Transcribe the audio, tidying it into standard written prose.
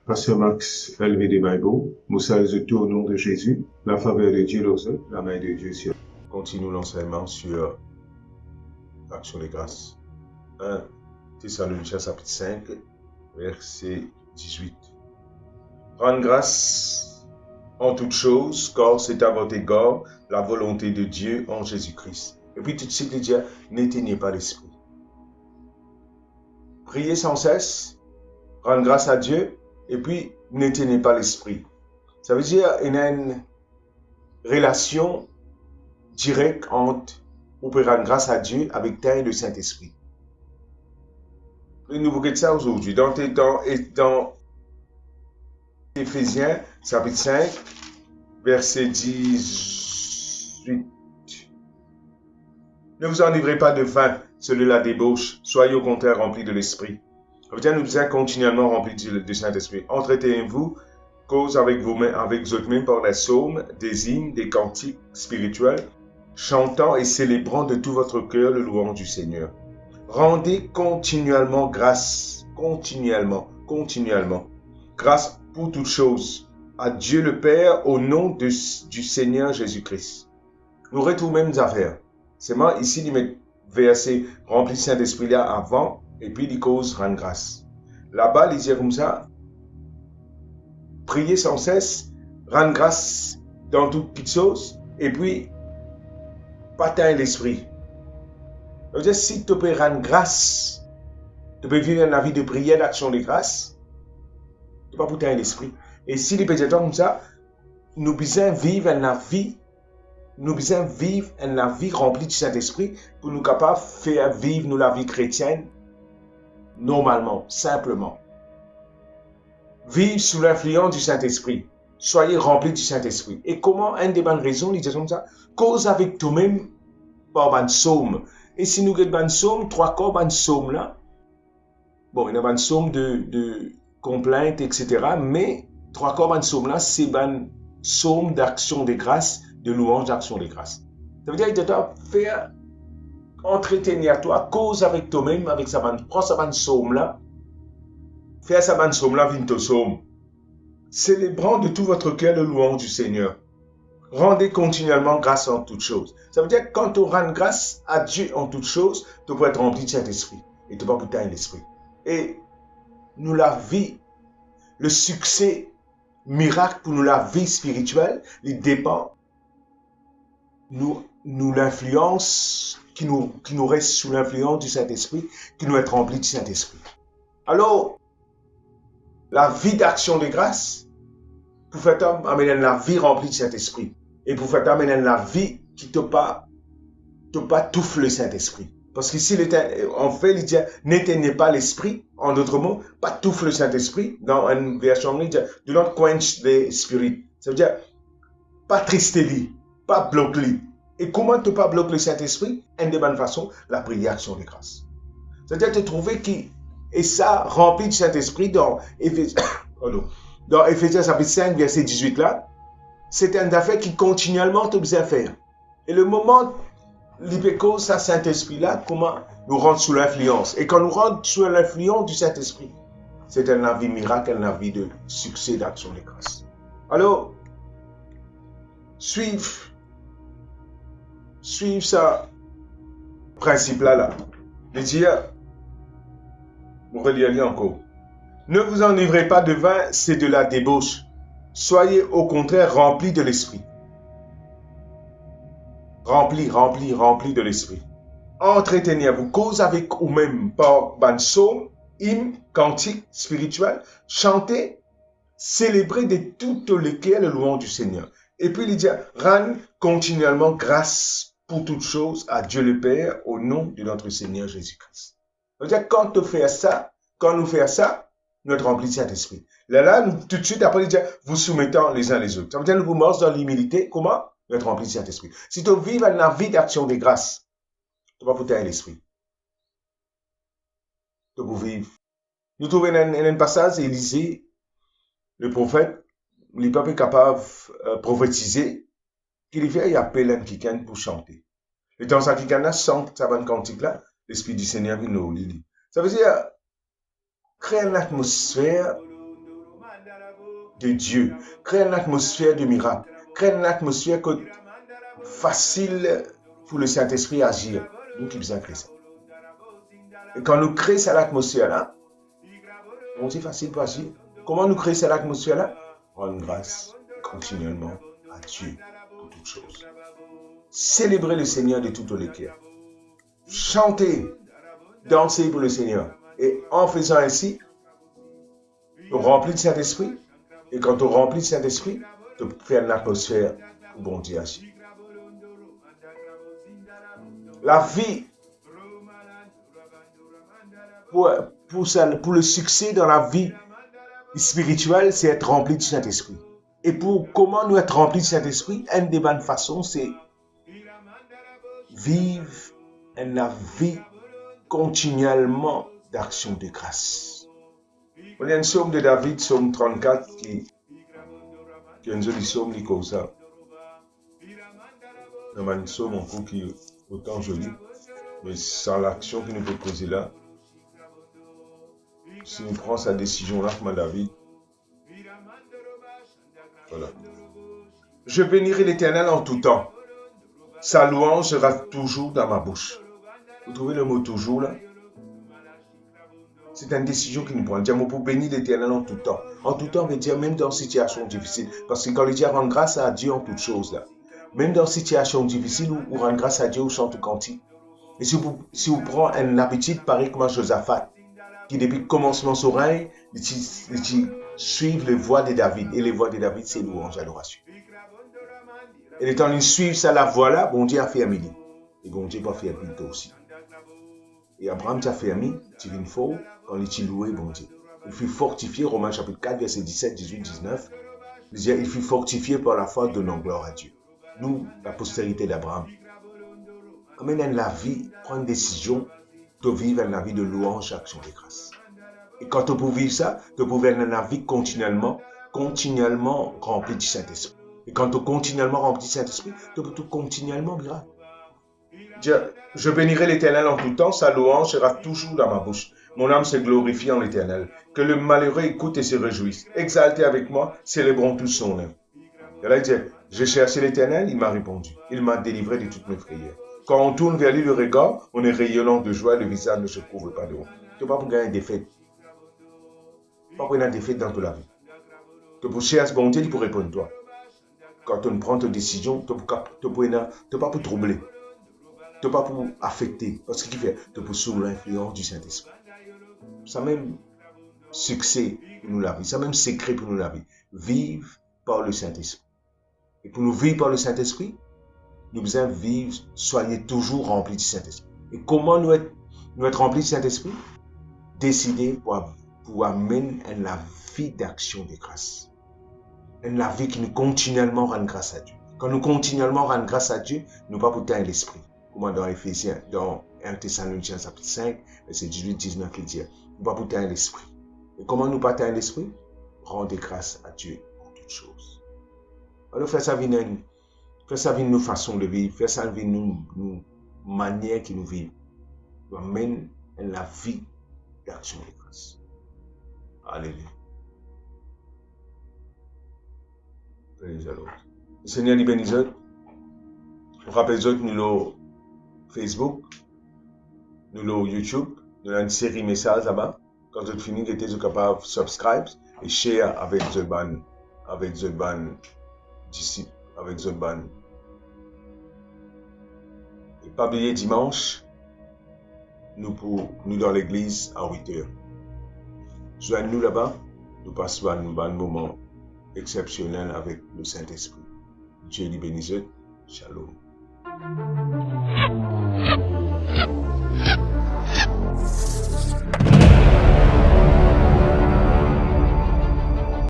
Pasteur Max LVD Bible, Moussa tout au nom de Jésus, la faveur de Dieu aux autres, la main de Dieu sur. Continue l'enseignement sur l'action des grâces. 1 Thessaloniciens chapitre 5, verset 18. Rendre grâce en toutes choses, car c'est à votre égard la volonté de Dieu en Jésus-Christ. Et puis tout de suite, il dit, n'éteignez pas l'esprit. Priez sans cesse, rendre grâce à Dieu, et puis n'éteignez pas l'esprit. Ça veut dire qu'il y a une relation directe entre on peut rendre grâce à Dieu avec terre et le Saint-Esprit. Nous vous regardons ça aujourd'hui. Dans Éphésiens, chapitre 5, verset 18. Ne vous enivrez pas de vin, celui de la débauche. Soyez au contraire remplis de l'Esprit. Ça veut dire nous sommes continuellement remplis du Saint-Esprit. Entretenez-vous, cause avec vous-même, avec vous-même par des psaumes, des hymnes, des cantiques spirituels, chantant et célébrant de tout votre cœur le louange du Seigneur. Rendez continuellement grâce, continuellement, grâce pour toutes choses, à Dieu le Père au nom du Seigneur Jésus-Christ. Nous retrouvons même des affaires. C'est moi ici, il met verset rempli Saint-Esprit là avant, et puis il cause rendre grâce. Là-bas, il dit comme ça, priez sans cesse, rendre grâce dans toutes petites choses, et puis partager l'esprit. C'est-à-dire, si tu peux rendre grâce, tu peux vivre une vie de prière, d'action de grâce, tu peux pas partager l'esprit. Et si les petits comme ça, nous besoin vivre une vie, remplie du Saint-Esprit pour nous capables de faire vivre nous la vie chrétienne normalement, simplement. Vivre sous l'influence du Saint-Esprit. Soyez remplis du Saint-Esprit. Et comment, une des bonnes raisons, il dit comme ça, cause avec toi-même par un psaume. Et si nous avons un psaume, 3 corps, un psaume là, bon, il y a un psaume de complainte, etc. Mais 3 corps, un psaume là, c'est un psaume d'action de grâce, de louange d'action de grâce. Ça veut dire qu'il doit faire entretenir toi, cause avec toi-même, avec sa bande. Prends sa bande psaume là, fais sa bande psaume là, viens ton psaume. Célébrant de tout votre cœur le louange du Seigneur. Rendez continuellement grâce en toutes choses. Ça veut dire que quand tu rends grâce à Dieu en toutes choses, tu peux être rempli de Saint-Esprit. Et tu vas putain l'esprit. Et nous la vie, le succès miracle pour nous la vie spirituelle, il dépend nous l'influence qui nous reste sous l'influence du Saint-Esprit, qui nous est rempli du Saint-Esprit. Alors, la vie d'action de grâce, pour faire amener la vie remplie du Saint-Esprit. Et pour faire amener la vie qui ne pas touffe le Saint-Esprit. Parce qu'ici, en fait, il dit, n'éteignez pas l'esprit. En d'autres mots, pas touffe le Saint-Esprit. Dans une version, il dit, do not quench the spirit. Ça veut dire, pas trister, pas bloquer. Et comment ne pas bloquer le Saint-Esprit? Une de bonne façon, la prière action de grâce. C'est-à-dire te trouver qui, et ça, rempli du Saint-Esprit dans Éphésiens chapitre 5, verset 18 là, c'est une affaire qui continuellement te besoin faire. Et le moment, l'hypéco, ça, Saint-Esprit là, comment nous rendre sous l'influence. Et quand nous rendons sous l'influence du Saint-Esprit, c'est un avis miracle, un avis de succès d'action de grâce. Alors, suivre ça, principe là, de dire, vous reliez encore. Ne vous enivrez pas de vin, c'est de la débauche. Soyez au contraire remplis de l'esprit. Remplis de l'esprit. Entretenez-vous, cause avec vous-même par ban psaume, hymne, cantique spirituel, chantez, célébrez de toutes les cœurs le louange du Seigneur. Et puis il dit, rendre continuellement grâce pour toutes choses à Dieu le Père au nom de notre Seigneur Jésus-Christ. C'est-à-dire quand nous faisons ça, nous sommes remplis de Saint-Esprit. Là, tout de suite, après, il dit, vous soumettant les uns les autres. Ça veut dire que nous vous marchons dans l'humilité. Comment? Nous sommes remplis de Saint-Esprit. Si tu vis dans la vie d'action de grâce, tu vas porter l'esprit. Tu vas vivre. Nous trouvons un passage, Élisée, le prophète, il n'est pas capable de prophétiser, qu'il y a plein qui viennent pour chanter. Et dans sa qui chante sa bonne cantique là, l'Esprit du Seigneur vient nous lit. Ça veut dire, créer une atmosphère de Dieu. Crée une atmosphère de miracle. Crée une atmosphère facile pour le Saint-Esprit agir. Nous qui besoin de créer ça. Et quand nous créons cette atmosphère-là, on dit facile pour agir. Comment nous créer cette atmosphère-là? Rendre grâce continuellement à Dieu pour toutes choses. Célébrer le Seigneur de tout le cœur. Chanter, danser pour le Seigneur. Et en faisant ainsi, on remplit de Saint-Esprit. Et quand on remplit de Saint-Esprit, on peut faire une atmosphère où bon Dieu agit. La vie, pour le succès dans la vie spirituelle, c'est être rempli du Saint-Esprit. Et pour comment nous être remplis du Saint-Esprit, une des bonnes façons, c'est vivre une vie continuellement d'action de grâce. On a un psaume de David, psaume 34, qui est un joli psaume, qui comme ça. On a un psaume en cours qui est autant joli, mais sans l'action qui nous peut causer là. Si on prend sa décision là, comme David, voilà. Je bénirai l'Éternel en tout temps. Sa louange sera toujours dans ma bouche. Vous trouvez le mot toujours là? C'est une décision qui nous prend. Dire, pour bénir l'Éternel en tout temps. En tout temps veut dire même dans une situation difficile. Parce que quand il dit rendre grâce à Dieu en toutes choses là. Même dans une situation difficile où rendre grâce à Dieu ou chante cantique. Et si vous prenez une habitude pareil comme Josaphat, qui depuis le commencement son règne, il suivent les voies de David. Et les voies de David, c'est louange, adoration. Et le temps de suivre ça, la voie là, bon Dieu a fait midi. Et bon Dieu va faire vite aussi. Et Abraham t'a fait ami, tu viens fort, quand il t'a loué, bon Dieu. Il fut fortifié, Romains chapitre 4, verset 17, 18, 19. Il fut fortifié par la foi, donnant gloire à Dieu. Nous, la postérité d'Abraham, amène la vie, prend une décision de vivre la vie de louange, action de grâce. Et quand tu peux vivre ça, tu peux vivre la vie continuellement rempli du Saint-Esprit. Et quand tu es continuellement rempli du Saint-Esprit, tu peux tout continuellement miracle. Je bénirai l'Éternel en tout temps, sa louange sera toujours dans ma bouche. Mon âme se glorifie en l'Éternel. Que le malheureux écoute et se réjouisse. Exaltez avec moi, célébrons tous son nom. Et là, il dit, j'ai cherché l'Éternel, il m'a répondu. Il m'a délivré de toutes mes frayeurs. Quand on tourne vers lui le regard, on est rayonnant de joie, le visage ne se couvre pas de honte. Tu ne peux pas pour gagner une défaite. Tu ne peux pas pour une défaite dans toute la vie. Tu peux chercher bon Dieu, il peut répondre toi. Quand on prend ta décision, tu ne peux pas pour troubler. Tu ne peux pas pour affecter. Parce qu'il fait, tu peux sous l'influence du Saint-Esprit. Ça même succès pour nous la vie. Ça même secret pour nous la vie. Vivre par le Saint-Esprit. Et pour nous vivre par le Saint-Esprit, nous devons vivre, soyez toujours remplis du Saint-Esprit. Et comment nous être remplis du Saint-Esprit? Décider pour amener la vie d'action de grâce. La vie qui nous continuellement rend grâce à Dieu. Quand nous continuellement rendons grâce à Dieu, nous pas pour teindre l'esprit. Comme dans Éphésiens, dans 1 Thessaloniciens chapitre 5, verset 18-19, il dit, nous pas pour teindre l'esprit. Et comment nous pas teindre l'esprit? Rendre grâce à Dieu pour toutes choses. Alors faire ça vient nos façons de vivre, faire ça vient nos manières qui nous vivent. Nous amène la vie d'action de grâce. Alléluia. Praise the Lord. Le Seigneur dit bénis autres. Je rappelle que nous avons Facebook, nous avons YouTube, nous avons une série de messages là-bas. Quand vous finissez, vous êtes capable de subscribe et share avec the band disciples, avec the band. Et pas oublier dimanche, nous dans l'église à 8h. Joignez-nous là-bas, nous passons un bon moment exceptionnel avec le Saint-Esprit. Dieu les bénisse. Shalom.